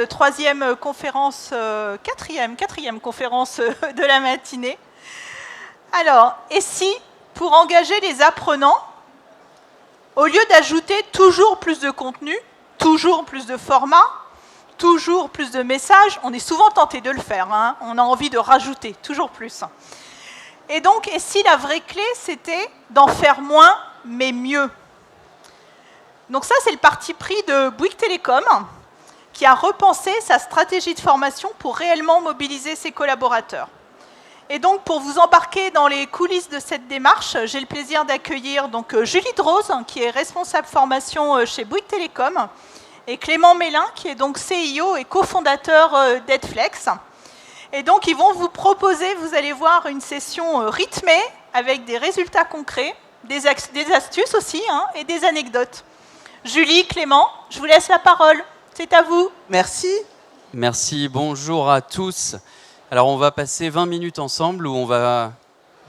cette troisième conférence, quatrième conférence de la matinée. Alors, et si, pour engager les apprenants, au lieu d'ajouter toujours plus de contenu, toujours plus de formats, toujours plus de messages, on est souvent tenté de le faire, hein, on a envie de rajouter, toujours plus. Et donc, et si la vraie clé, c'était d'en faire moins, mais mieux. Donc ça, c'est le parti pris de Bouygues Télécom, qui a repensé sa stratégie de formation pour réellement mobiliser ses collaborateurs. Et donc, pour vous embarquer dans les coulisses de cette démarche, j'ai le plaisir d'accueillir donc Julie Drose, qui est responsable formation chez Bouygues Télécom, et Clément Mélin, qui est donc CIO et cofondateur d'Edflex. Et donc, ils vont vous proposer, vous allez voir, une session rythmée, avec des résultats concrets, des astuces aussi, hein, et des anecdotes. Julie, Clément, je vous laisse la parole. C'est à vous. Merci. Merci, bonjour à tous. Alors on va passer 20 minutes ensemble où on va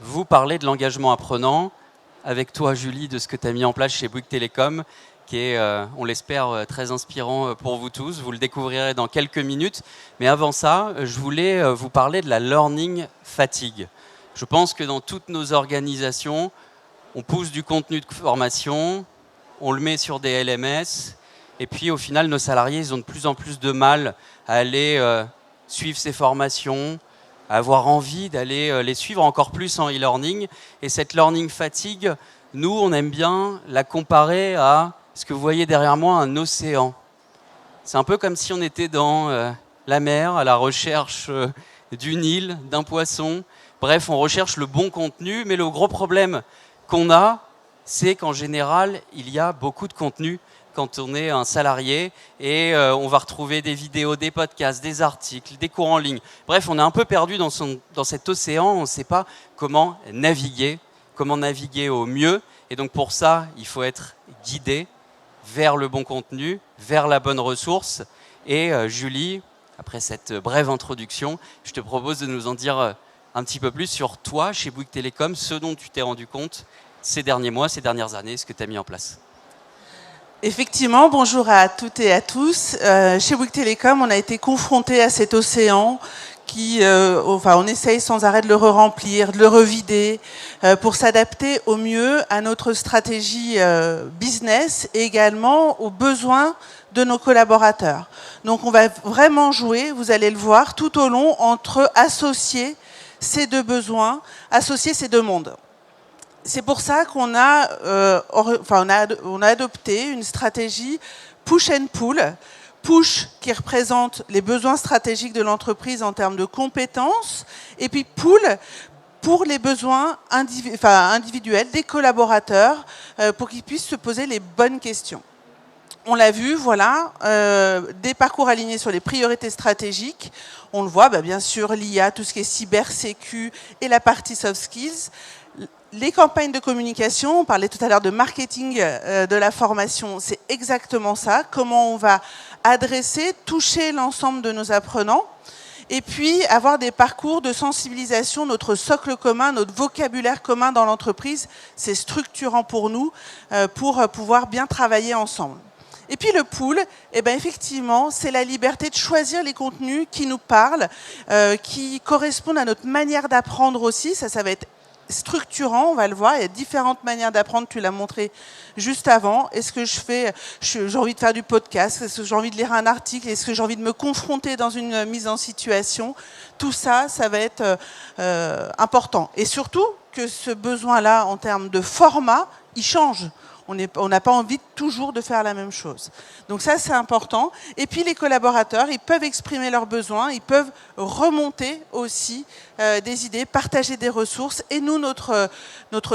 vous parler de l'engagement apprenant, avec toi Julie, de ce que tu as mis en place chez Bouygues Télécom, qui est, on l'espère, très inspirant pour vous tous. Vous le découvrirez dans quelques minutes. Mais avant ça, je voulais vous parler de la learning fatigue. Je pense que dans toutes nos organisations, on pousse du contenu de formation, on le met sur des LMS, et puis au final, nos salariés, ils ont de plus en plus de mal à aller suivre ces formations, à avoir envie d'aller les suivre encore plus en e-learning. Et cette learning fatigue, nous, on aime bien la comparer à ce que vous voyez derrière moi, un océan. C'est un peu comme si on était dans la mer, à la recherche d'une île, d'un poisson. Bref, on recherche le bon contenu, mais le gros problème qu'on a, c'est qu'en général, il y a beaucoup de contenu quand on est un salarié et on va retrouver des vidéos, des podcasts, des articles, des cours en ligne. Bref, on est un peu perdu dans cet océan, on ne sait pas comment naviguer au mieux. Et donc pour ça, il faut être guidé vers le bon contenu, vers la bonne ressource. Et Julie, après cette brève introduction, je te propose de nous en dire un petit peu plus sur toi, chez Bouygues Télécom, ce dont tu t'es rendu compte ces derniers mois, ces dernières années, ce que tu as mis en place. Effectivement, bonjour à toutes et à tous. Chez Bouygues Télécom, on a été confrontés à cet océan qui, on essaye sans arrêt de le remplir, de le revider, pour s'adapter au mieux à notre stratégie business et également aux besoins de nos collaborateurs. Donc on va vraiment jouer, vous allez le voir, tout au long entre associer ces deux besoins, associer ces deux mondes. C'est pour ça qu'on a, on a adopté une stratégie push and pull. Push qui représente les besoins stratégiques de l'entreprise en termes de compétences, et puis pull pour les besoins individuels des collaborateurs pour qu'ils puissent se poser les bonnes questions. On l'a vu, voilà, des parcours alignés sur les priorités stratégiques. On le voit, bien sûr, l'IA, tout ce qui est cybersécu et la partie soft skills. Les campagnes de communication, on parlait tout à l'heure de marketing de la formation, c'est exactement ça. Comment on va adresser, toucher l'ensemble de nos apprenants. Et puis, avoir des parcours de sensibilisation, notre socle commun, notre vocabulaire commun dans l'entreprise, c'est structurant pour nous, pour pouvoir bien travailler ensemble. Et puis le pool, effectivement, c'est la liberté de choisir les contenus qui nous parlent, qui correspondent à notre manière d'apprendre aussi. Ça va être structurant, on va le voir, il y a différentes manières d'apprendre, tu l'as montré juste avant. Est-ce que j'ai envie de faire du podcast, est-ce que j'ai envie de lire un article, est-ce que j'ai envie de me confronter dans une mise en situation? Tout ça, ça va être important. Et surtout que ce besoin-là, en termes de format, il change. On n'a pas envie toujours de faire la même chose. Donc ça, c'est important. Et puis les collaborateurs, ils peuvent exprimer leurs besoins, ils peuvent remonter aussi des idées, partager des ressources. Et nous, notre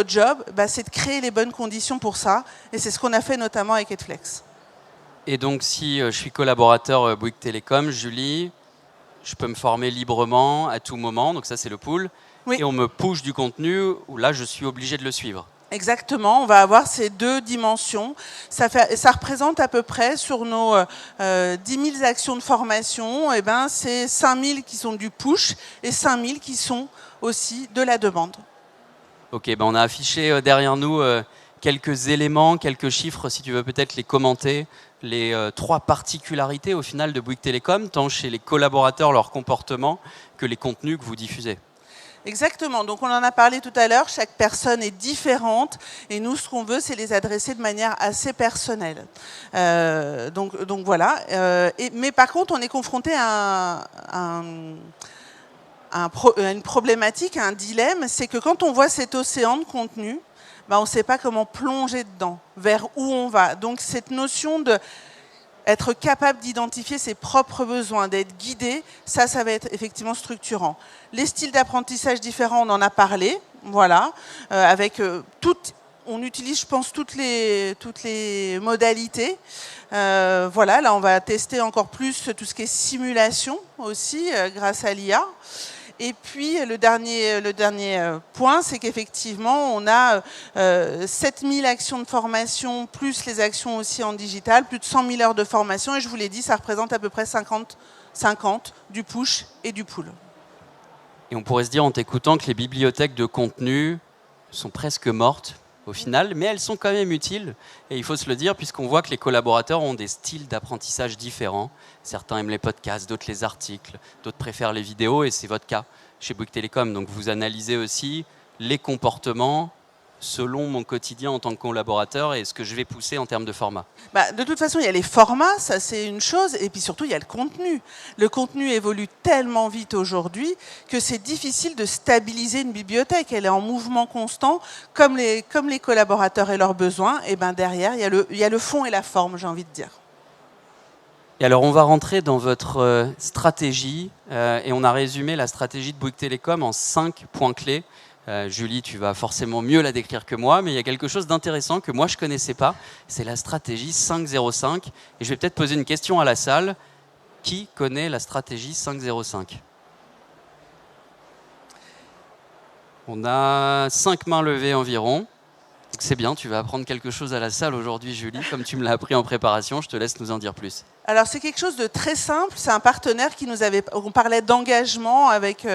job, c'est de créer les bonnes conditions pour ça. Et c'est ce qu'on a fait notamment avec Edflex. Et donc, si je suis collaborateur Bouygues Télécom, Julie, je peux me former librement à tout moment. Donc ça, c'est le pool. Oui. Et on me push du contenu où là, je suis obligé de le suivre. Exactement, on va avoir ces deux dimensions. Ça représente à peu près sur nos 10 000 actions de formation, c'est 5 000 qui sont du push et 5 000 qui sont aussi de la demande. Ok, on a affiché derrière nous quelques éléments, quelques chiffres, si tu veux peut-être les commenter, les 3 particularités au final de Bouygues Telecom, tant chez les collaborateurs, leur comportement, que les contenus que vous diffusez. Exactement, donc on en a parlé tout à l'heure, chaque personne est différente et nous ce qu'on veut c'est les adresser de manière assez personnelle. Donc voilà, mais par contre on est confronté à une problématique, à un dilemme, c'est que quand on voit cet océan de contenu, on ne sait pas comment plonger dedans, vers où on va. Donc cette notion de être capable d'identifier ses propres besoins, d'être guidé, ça va être effectivement structurant. Les styles d'apprentissage différents, on en a parlé, voilà, on utilise, je pense, toutes les modalités. Voilà, là, on va tester encore plus tout ce qui est simulation aussi, grâce à l'IA. Et puis, le dernier point, c'est qu'effectivement, on a 7000 actions de formation, plus les actions aussi en digital, plus de 100 000 heures de formation. Et je vous l'ai dit, ça représente à peu près 50 du push et du pull. Et on pourrait se dire en t'écoutant que les bibliothèques de contenu sont presque mortes au final, mais elles sont quand même utiles. Et il faut se le dire, puisqu'on voit que les collaborateurs ont des styles d'apprentissage différents. Certains aiment les podcasts, d'autres les articles, d'autres préfèrent les vidéos, et c'est votre cas chez Bouygues Telecom. Donc vous analysez aussi les comportements selon mon quotidien en tant que collaborateur et ce que je vais pousser en termes de format. De toute façon, il y a les formats, ça c'est une chose, et puis surtout il y a le contenu. Le contenu évolue tellement vite aujourd'hui que c'est difficile de stabiliser une bibliothèque. Elle est en mouvement constant, comme les collaborateurs et leurs besoins. Et derrière, il y a le fond et la forme, j'ai envie de dire. Et alors on va rentrer dans votre stratégie, et on a résumé la stratégie de Bouygues Telecom en 5 points clés. Julie, tu vas forcément mieux la décrire que moi, mais il y a quelque chose d'intéressant que moi je ne connaissais pas, c'est la stratégie 505. Et je vais peut-être poser une question à la salle. Qui connaît la stratégie 505 ? On a 5 mains levées environ. C'est bien, tu vas apprendre quelque chose à la salle aujourd'hui, Julie. Comme tu me l'as appris en préparation, je te laisse nous en dire plus. Alors, c'est quelque chose de très simple. C'est un partenaire qui nous avait... On parlait d'engagement avec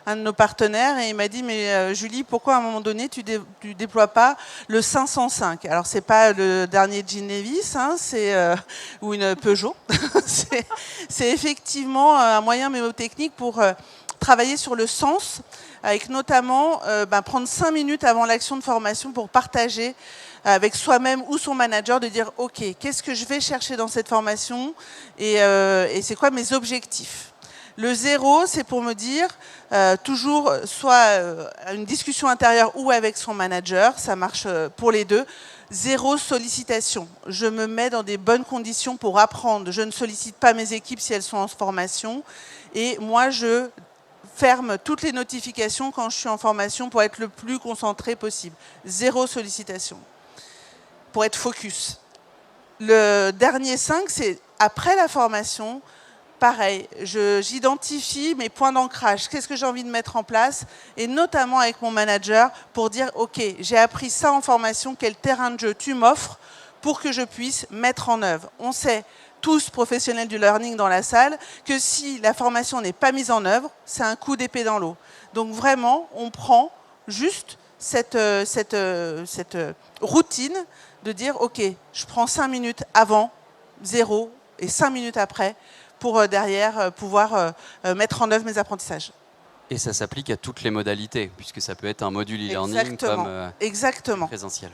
un de nos partenaires et il m'a dit « Mais Julie, pourquoi à un moment donné, tu déploies pas le 505 ?» Alors, c'est pas le dernier Jean Levis, ou une Peugeot. c'est effectivement un moyen mémotechnique pour travailler sur le sens, avec notamment prendre 5 minutes avant l'action de formation pour partager avec soi-même ou son manager, de dire « Ok, qu'est-ce que je vais chercher dans cette formation et c'est quoi mes objectifs ?» Le 0, c'est pour me dire toujours soit une discussion intérieure ou avec son manager, ça marche pour les deux. 0 sollicitation. Je me mets dans des bonnes conditions pour apprendre. Je ne sollicite pas mes équipes si elles sont en formation. Et moi, je ferme toutes les notifications quand je suis en formation pour être le plus concentré possible. 0 sollicitation. Pour être focus. Le dernier 5, c'est après la formation, pareil, j'identifie mes points d'ancrage, qu'est-ce que j'ai envie de mettre en place, et notamment avec mon manager pour dire, ok, j'ai appris ça en formation, quel terrain de jeu tu m'offres pour que je puisse mettre en œuvre. On sait, tous professionnels du learning dans la salle, que si la formation n'est pas mise en œuvre, c'est un coup d'épée dans l'eau. Donc vraiment, on prend juste cette routine de dire, ok, je prends 5 minutes avant, 0, et 5 minutes après, pour derrière pouvoir mettre en œuvre mes apprentissages. Et ça s'applique à toutes les modalités, puisque ça peut être un module e-learning comme présentiel.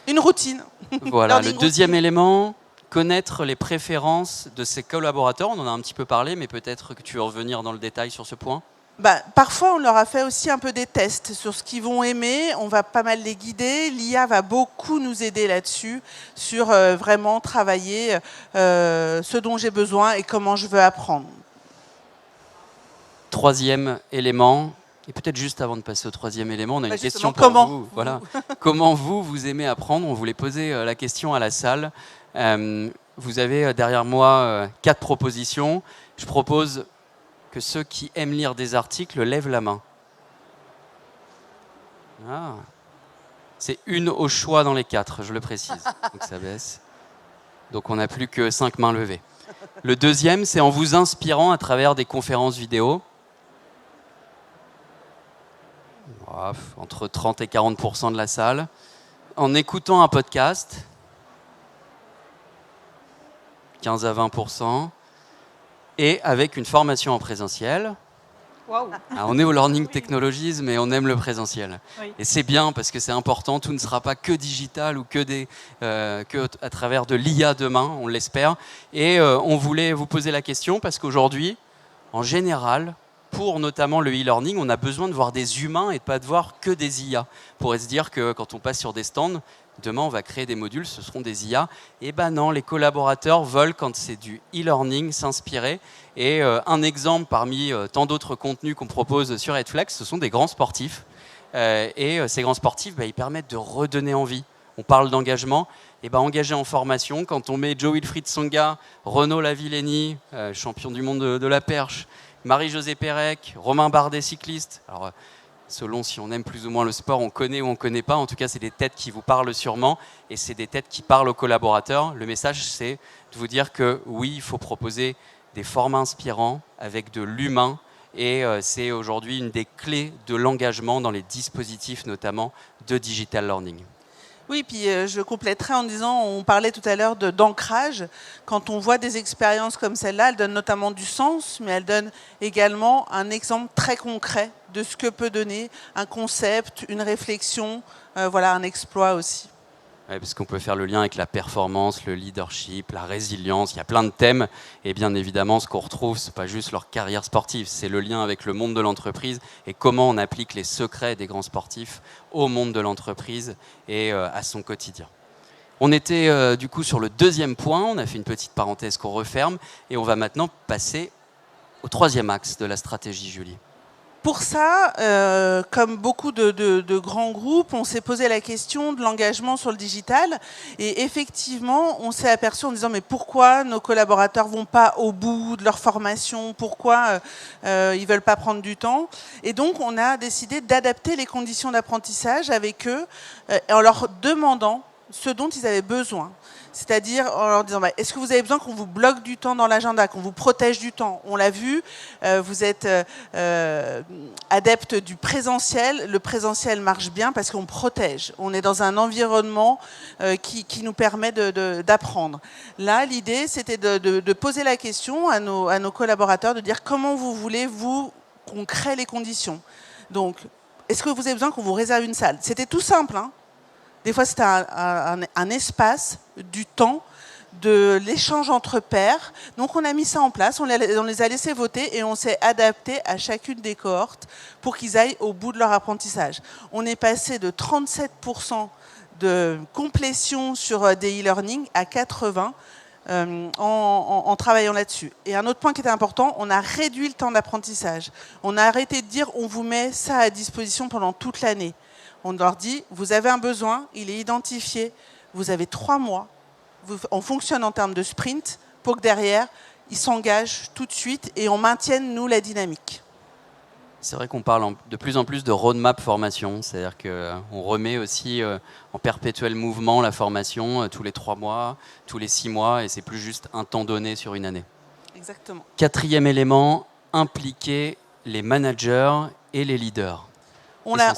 Une routine. Voilà, le deuxième élément, connaître les préférences de ses collaborateurs. On en a un petit peu parlé, mais peut-être que tu veux revenir dans le détail sur ce point. Parfois, on leur a fait aussi un peu des tests sur ce qu'ils vont aimer. On va pas mal les guider. L'IA va beaucoup nous aider là-dessus, sur vraiment travailler ce dont j'ai besoin et comment je veux apprendre. Troisième élément, et peut-être juste avant de passer au troisième élément, on a une question pour vous. Voilà. Comment vous aimez apprendre ? On voulait poser la question à la salle. Vous avez derrière moi 4 propositions. Je propose que ceux qui aiment lire des articles lèvent la main. Ah. C'est une au choix dans les 4, je le précise. Donc ça baisse. Donc on n'a plus que 5 mains levées. Le deuxième, c'est en vous inspirant à travers des conférences vidéo. Entre 30 et 40% de la salle. En écoutant un podcast. 15 à 20%, et avec une formation en présentiel. Waouh. Ah, on est au Learning Technologies, mais on aime le présentiel. Oui. Et c'est bien parce que c'est important, tout ne sera pas que digital ou que à travers de l'IA demain, on l'espère. Et on voulait vous poser la question parce qu'aujourd'hui, en général, pour notamment le e-learning, on a besoin de voir des humains et de pas de voir que des IA. On pourrait se dire que quand on passe sur des stands, demain on va créer des modules, ce seront des IA. Et ben non, les collaborateurs veulent, quand c'est du e-learning, s'inspirer. Et un exemple parmi tant d'autres contenus qu'on propose sur Edflex, ce sont des grands sportifs. Et ces grands sportifs, ils permettent de redonner envie. On parle d'engagement. Et engagé en formation, quand on met Joe Wilfried Tsonga, Renaud Lavillenie, champion du monde de la perche, Marie-Josée Pérec, Romain Bardet, cycliste. Alors, selon si on aime plus ou moins le sport, on connaît ou on ne connaît pas. En tout cas, c'est des têtes qui vous parlent sûrement et c'est des têtes qui parlent aux collaborateurs. Le message, c'est de vous dire que oui, il faut proposer des formats inspirants avec de l'humain et c'est aujourd'hui une des clés de l'engagement dans les dispositifs, notamment de digital learning. Oui, puis je compléterai en disant, on parlait tout à l'heure d'ancrage. Quand on voit des expériences comme celle-là, elles donnent notamment du sens, mais elles donnent également un exemple très concret de ce que peut donner un concept, une réflexion, voilà, un exploit aussi. Ouais, parce qu'on peut faire le lien avec la performance, le leadership, la résilience, il y a plein de thèmes. Et bien évidemment, ce qu'on retrouve, ce n'est pas juste leur carrière sportive, c'est le lien avec le monde de l'entreprise et comment on applique les secrets des grands sportifs au monde de l'entreprise et à son quotidien. On était du coup sur le deuxième point, on a fait une petite parenthèse qu'on referme et on va maintenant passer au troisième axe de la stratégie, Julie. Pour ça, comme beaucoup de grands groupes, on s'est posé la question de l'engagement sur le digital. Et effectivement, on s'est aperçu en disant mais pourquoi nos collaborateurs ne vont pas au bout de leur formation? Pourquoi ils ne veulent pas prendre du temps? Et donc, on a décidé d'adapter les conditions d'apprentissage avec eux en leur demandant ce dont ils avaient besoin. C'est-à-dire en leur disant, est-ce que vous avez besoin qu'on vous bloque du temps dans l'agenda, qu'on vous protège du temps? On l'a vu, vous êtes adepte du présentiel. Le présentiel marche bien parce qu'on protège. On est dans un environnement qui nous permet d'apprendre. Là, l'idée, c'était de poser la question à nos collaborateurs, de dire comment vous voulez, vous, qu'on crée les conditions. Donc, est-ce que vous avez besoin qu'on vous réserve une salle? C'était tout simple, hein. Des fois, c'était un espace, du temps, de l'échange entre pairs. Donc, on a mis ça en place, on les a laissés voter et on s'est adapté à chacune des cohortes pour qu'ils aillent au bout de leur apprentissage. On est passé de 37% de complétion sur des e-learning à 80% en travaillant là-dessus. Et un autre point qui était important, on a réduit le temps d'apprentissage. On a arrêté de dire on vous met ça à disposition pendant toute l'année. On leur dit, vous avez un besoin, il est identifié, vous avez 3 mois, on fonctionne en termes de sprint pour que derrière, ils s'engagent tout de suite et on maintienne, nous, la dynamique. C'est vrai qu'on parle de plus en plus de roadmap formation, c'est-à-dire qu'on remet aussi en perpétuel mouvement la formation tous les 3 mois, tous les 6 mois, et c'est plus juste un temps donné sur une année. Exactement. Quatrième élément, impliquer les managers et les leaders. On l'a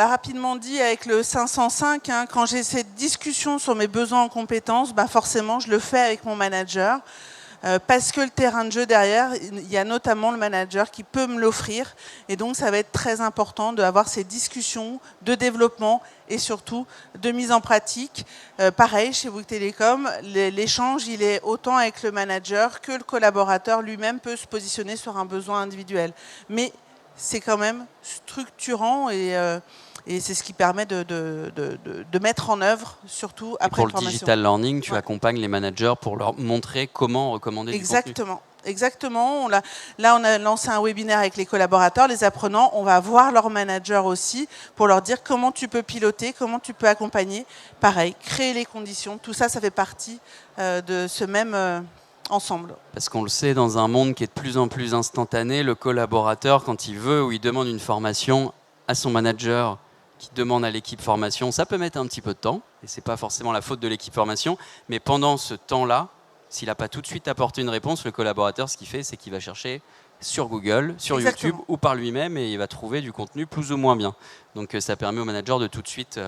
rapidement dit avec le 505, hein, quand j'ai cette discussion sur mes besoins en compétences, forcément je le fais avec mon manager, parce que le terrain de jeu derrière, il y a notamment le manager qui peut me l'offrir, et donc ça va être très important d'avoir ces discussions de développement et surtout de mise en pratique. Pareil, chez Bouygues Télécom, l'échange, il est autant avec le manager que le collaborateur lui-même peut se positionner sur un besoin individuel. Mais c'est quand même structurant et c'est ce qui permet de mettre en œuvre, surtout après la formation. Pour le digital learning, tu accompagnes les managers pour leur montrer comment recommander du contenu. Exactement. Là, on a lancé un webinaire avec les collaborateurs, les apprenants. On va voir leurs managers aussi pour leur dire comment tu peux piloter, comment tu peux accompagner. Pareil, créer les conditions. Tout ça, ça fait partie de ce même... ensemble. Parce qu'on le sait, dans un monde qui est de plus en plus instantané, le collaborateur, quand il veut ou il demande une formation à son manager, qui demande à l'équipe formation, ça peut mettre un petit peu de temps, et ce n'est pas forcément la faute de l'équipe formation, mais pendant ce temps-là, s'il n'a pas tout de suite apporté une réponse, le collaborateur, ce qu'il fait, c'est qu'il va chercher sur Google, sur Exactement. YouTube ou par lui-même, et il va trouver du contenu plus ou moins bien. Donc ça permet au manager de tout de suite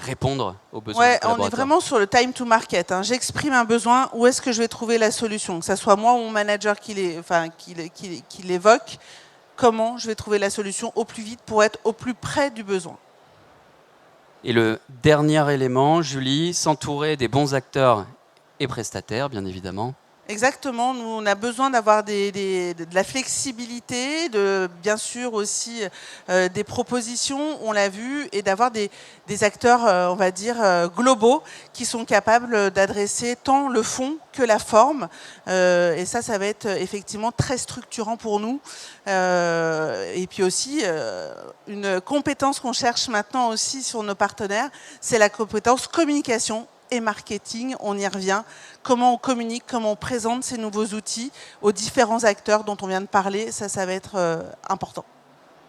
répondre aux besoins Ouais, des collaborateurs. on est vraiment sur le time to market. Hein. J'exprime un besoin, où est-ce que je vais trouver la solution? Que ce soit moi ou mon manager qui l'évoque, comment je vais trouver la solution au plus vite pour être au plus près du besoin. Et le dernier élément, Julie, s'entourer des bons acteurs et prestataires, bien évidemment. Exactement, nous on a besoin d'avoir de la flexibilité, bien sûr aussi des propositions, on l'a vu, et d'avoir des acteurs, on va dire, globaux qui sont capables d'adresser tant le fond que la forme. Et ça va être effectivement très structurant pour nous. Et puis aussi, une compétence qu'on cherche maintenant aussi sur nos partenaires, c'est la compétence communication et marketing, on y revient. Comment on communique, comment on présente ces nouveaux outils aux différents acteurs dont on vient de parler, ça va être important.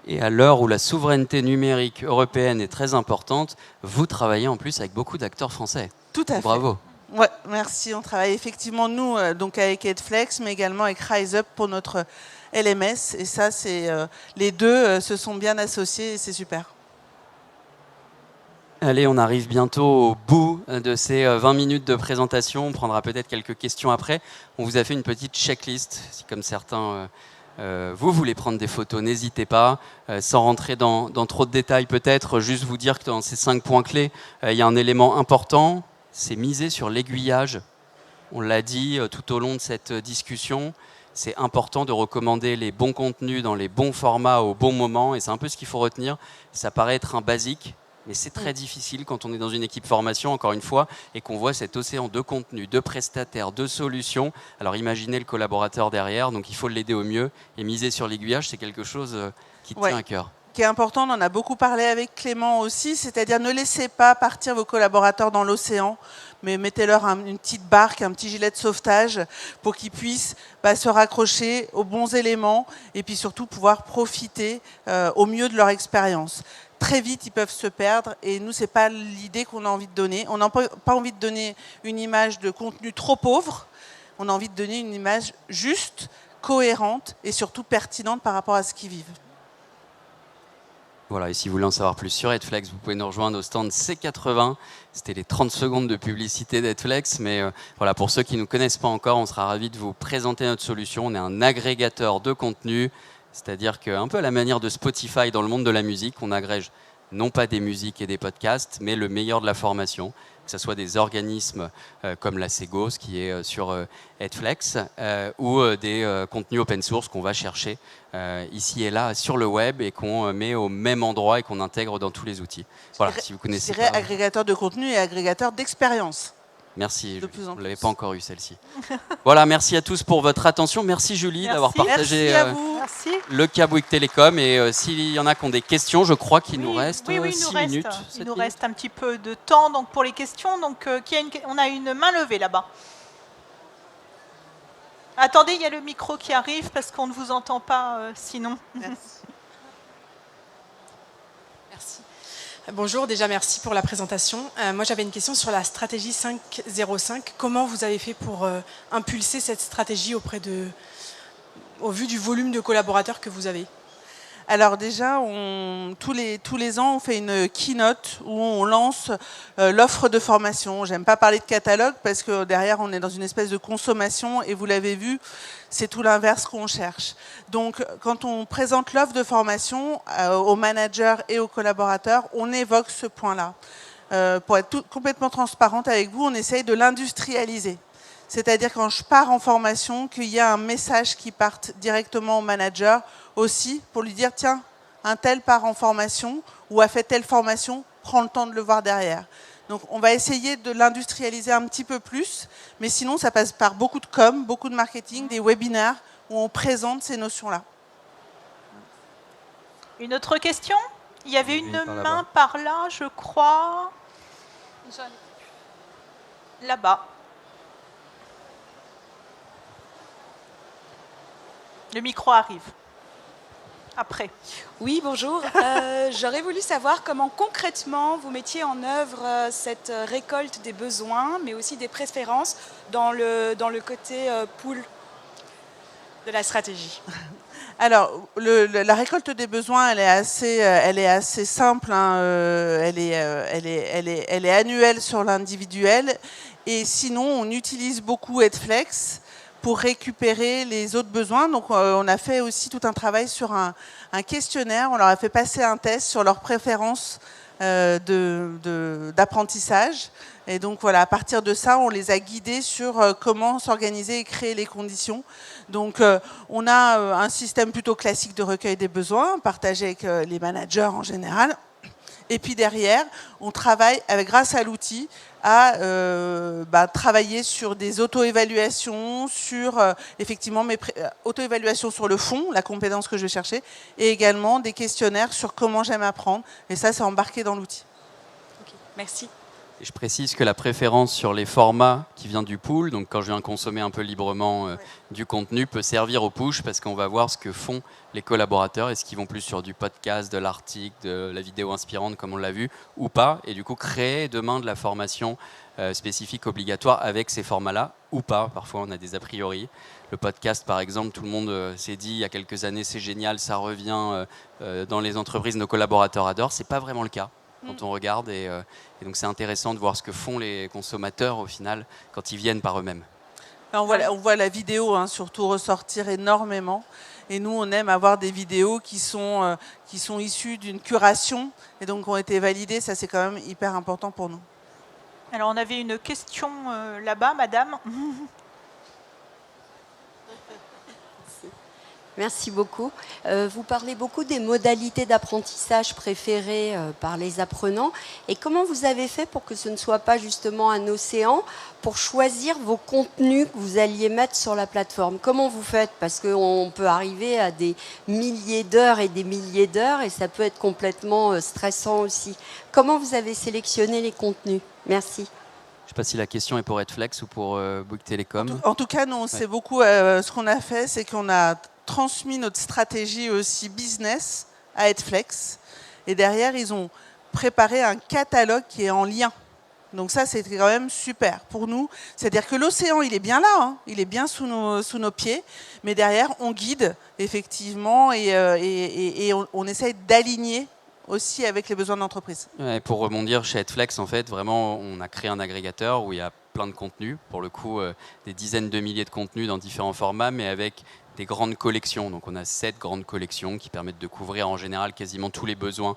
Et à l'heure où la souveraineté numérique européenne est très importante, vous travaillez en plus avec beaucoup d'acteurs français. Tout à fait. Bravo. Ouais, merci. On travaille effectivement, nous, donc avec Edflex, mais également avec RiseUp pour notre LMS. Et ça, les deux se sont bien associés et c'est super. Allez, on arrive bientôt au bout de ces 20 minutes de présentation. On prendra peut-être quelques questions après. On vous a fait une petite checklist. Si comme certains, vous voulez prendre des photos, n'hésitez pas. Sans rentrer dans trop de détails peut-être, juste vous dire que dans ces 5 points clés, il y a un élément important, c'est miser sur l'aiguillage. On l'a dit tout au long de cette discussion. C'est important de recommander les bons contenus dans les bons formats au bon moment. Et c'est un peu ce qu'il faut retenir. Ça paraît être un basique. Mais c'est très difficile quand on est dans une équipe formation, encore une fois, et qu'on voit cet océan de contenu, de prestataires, de solutions. Alors imaginez le collaborateur derrière, donc il faut l'aider au mieux. Et miser sur l'aiguillage, c'est quelque chose qui tient à cœur. Qui est important, on en a beaucoup parlé avec Clément aussi, c'est-à-dire ne laissez pas partir vos collaborateurs dans l'océan, mais mettez-leur une petite barque, un petit gilet de sauvetage pour qu'ils puissent se raccrocher aux bons éléments et puis surtout pouvoir profiter au mieux de leur expérience. Très vite, ils peuvent se perdre et nous, ce n'est pas l'idée qu'on a envie de donner. On n'a pas envie de donner une image de contenu trop pauvre, on a envie de donner une image juste, cohérente et surtout pertinente par rapport à ce qu'ils vivent. Voilà, et si vous voulez en savoir plus sur Edflex, vous pouvez nous rejoindre au stand C80. C'était les 30 secondes de publicité d'Edflex, mais voilà, pour ceux qui ne nous connaissent pas encore, on sera ravis de vous présenter notre solution. On est un agrégateur de contenu. C'est-à-dire qu'un peu à la manière de Spotify dans le monde de la musique, on agrège non pas des musiques et des podcasts, mais le meilleur de la formation, que ce soit des organismes comme la Segos qui est sur Edflex, ou des contenus open source qu'on va chercher ici et là sur le web et qu'on met au même endroit et qu'on intègre dans tous les outils. Voilà, si vous connaissez. Je dirais agrégateur de contenu et agrégateur d'expérience. Merci, vous ne l'avez pas encore eu celle-ci. Voilà, merci à tous pour votre attention. Merci Julie d'avoir partagé le cas Bouygues Télécom. Et s'il y en a qui ont des questions, je crois qu'il nous reste 6 minutes. Il nous reste un petit peu de temps donc, pour les questions. Donc, on a une main levée là-bas. Attendez, il y a le micro qui arrive parce qu'on ne vous entend pas sinon. Merci. Merci. Bonjour, déjà merci pour la présentation. Moi j'avais une question sur la stratégie 505. Comment vous avez fait pour impulser cette stratégie au vu du volume de collaborateurs que vous avez? Alors déjà, tous les ans, on fait une keynote où on lance l'offre de formation. J'aime pas parler de catalogue parce que derrière, on est dans une espèce de consommation et vous l'avez vu, c'est tout l'inverse qu'on cherche. Donc, quand on présente l'offre de formation aux managers et aux collaborateurs, on évoque ce point-là. Pour être complètement transparente avec vous, on essaye de l'industrialiser. C'est-à-dire quand je pars en formation, qu'il y a un message qui parte directement au manager aussi pour lui dire tiens, un tel part en formation ou a fait telle formation, prends le temps de le voir derrière. Donc on va essayer de l'industrialiser un petit peu plus, mais sinon ça passe par beaucoup de com, beaucoup de marketing, des webinaires où on présente ces notions-là. Une autre question? Il y avait une main par là, je crois. Là-bas. Le micro arrive. Après. Oui, bonjour. J'aurais voulu savoir comment concrètement vous mettiez en œuvre cette récolte des besoins, mais aussi des préférences dans le côté pool de la stratégie. Alors, la récolte des besoins, elle est assez simple. Hein, elle est annuelle sur l'individuel. Et sinon, on utilise beaucoup Edflex pour récupérer les autres besoins. Donc, on a fait aussi tout un travail sur un questionnaire. On leur a fait passer un test sur leurs préférences d'apprentissage. Et donc voilà, à partir de ça, on les a guidés sur comment s'organiser et créer les conditions. Donc on a un système plutôt classique de recueil des besoins, partagé avec les managers en général. Et puis derrière, on travaille, grâce à l'outil, à travailler sur des auto-évaluations, sur effectivement auto-évaluations sur le fond, la compétence que je vais chercher, et également des questionnaires sur comment j'aime apprendre. Et ça, c'est embarqué dans l'outil. Okay, merci. Et je précise que la préférence sur les formats qui vient du pool, donc quand je viens consommer un peu librement du contenu, peut servir au push parce qu'on va voir ce que font les collaborateurs. Est-ce qu'ils vont plus sur du podcast, de l'article, de la vidéo inspirante comme on l'a vu, ou pas. Et du coup, créer demain de la formation spécifique obligatoire avec ces formats-là, ou pas. Parfois, on a des a priori. Le podcast, par exemple, tout le monde s'est dit il y a quelques années, c'est génial, ça revient dans les entreprises, nos collaborateurs adorent. C'est pas vraiment le cas quand on regarde, et donc c'est intéressant de voir ce que font les consommateurs au final quand ils viennent par eux-mêmes. On voit la vidéo surtout ressortir énormément, et nous on aime avoir des vidéos qui sont issues d'une curation et donc ont été validées. Ça, c'est quand même hyper important pour nous. Alors on avait une question là-bas, madame. Merci beaucoup. Vous parlez beaucoup des modalités d'apprentissage préférées par les apprenants. Et comment vous avez fait pour que ce ne soit pas justement un océan pour choisir vos contenus que vous alliez mettre sur la plateforme? Comment vous faites? Parce qu'on peut arriver à des milliers d'heures et des milliers d'heures et ça peut être complètement stressant aussi. Comment vous avez sélectionné les contenus? Merci. Je ne sais pas si la question est pour Edflex ou pour Bouygues Télécom. En tout cas, nous, on sait beaucoup. Ce qu'on a fait, c'est qu'on a transmis notre stratégie aussi business à Edflex. Et derrière, ils ont préparé un catalogue qui est en lien. Donc ça, c'est quand même super pour nous. C'est-à-dire que l'océan, il est bien là, il est bien sous nos pieds. Mais derrière, on guide, effectivement, et on essaye d'aligner aussi avec les besoins de l'entreprise. Ouais, pour rebondir, chez Edflex, en fait, vraiment, on a créé un agrégateur où il y a plein de contenus, pour le coup, des dizaines de milliers de contenus dans différents formats, mais avec des grandes collections. Donc on a 7 grandes collections qui permettent de couvrir en général quasiment tous les besoins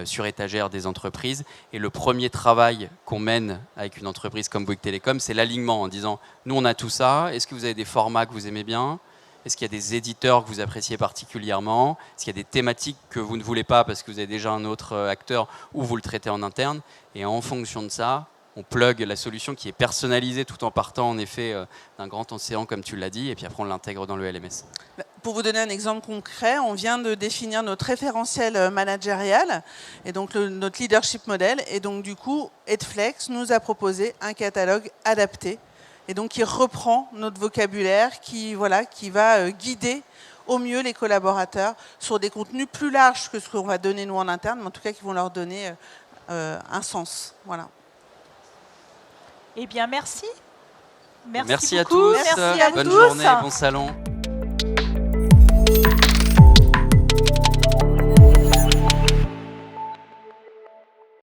sur étagère des entreprises. Et le premier travail qu'on mène avec une entreprise comme Bouygues Télécom, c'est l'alignement en disant « Nous, on a tout ça. Est-ce que vous avez des formats que vous aimez bien ? Est-ce qu'il y a des éditeurs que vous appréciez particulièrement ? Est-ce qu'il y a des thématiques que vous ne voulez pas parce que vous avez déjà un autre acteur ou vous le traitez en interne ?» Et en fonction de ça, on plug la solution qui est personnalisée tout en partant en effet d'un grand océan comme tu l'as dit, et puis après on l'intègre dans le LMS. Pour vous donner un exemple concret, on vient de définir notre référentiel managérial et donc notre leadership model, et donc du coup Edflex nous a proposé un catalogue adapté et donc qui reprend notre vocabulaire, qui va guider au mieux les collaborateurs sur des contenus plus larges que ce qu'on va donner nous en interne, mais en tout cas qui vont leur donner un sens. Voilà. Eh bien, merci. Merci beaucoup. À tous. Merci à Bonne tous. journée, bon salon.